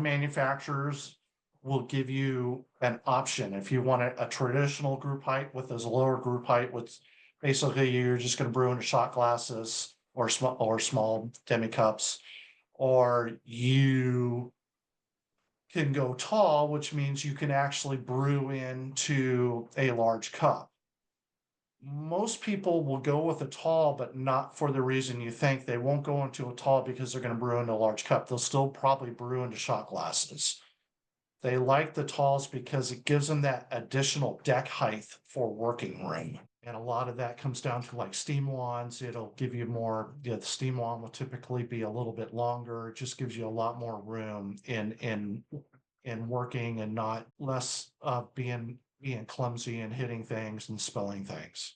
Manufacturers will give you an option. If you want a traditional group height with this lower group height, with basically you're just going to brew into shot glasses or small demi cups, or you can go tall, which means you can actually brew into a large cup. Most people will go with a tall, but not for the reason you think. They won't go into a tall because they're going to brew into a large cup. They'll still probably brew into shot glasses. They like the talls because it gives them that additional deck height for working room. And a lot of that comes down to like steam wands. It'll give you more, the steam wand will typically be a little bit longer. It just gives you a lot more room in working, and not less being clumsy and hitting things and spilling things.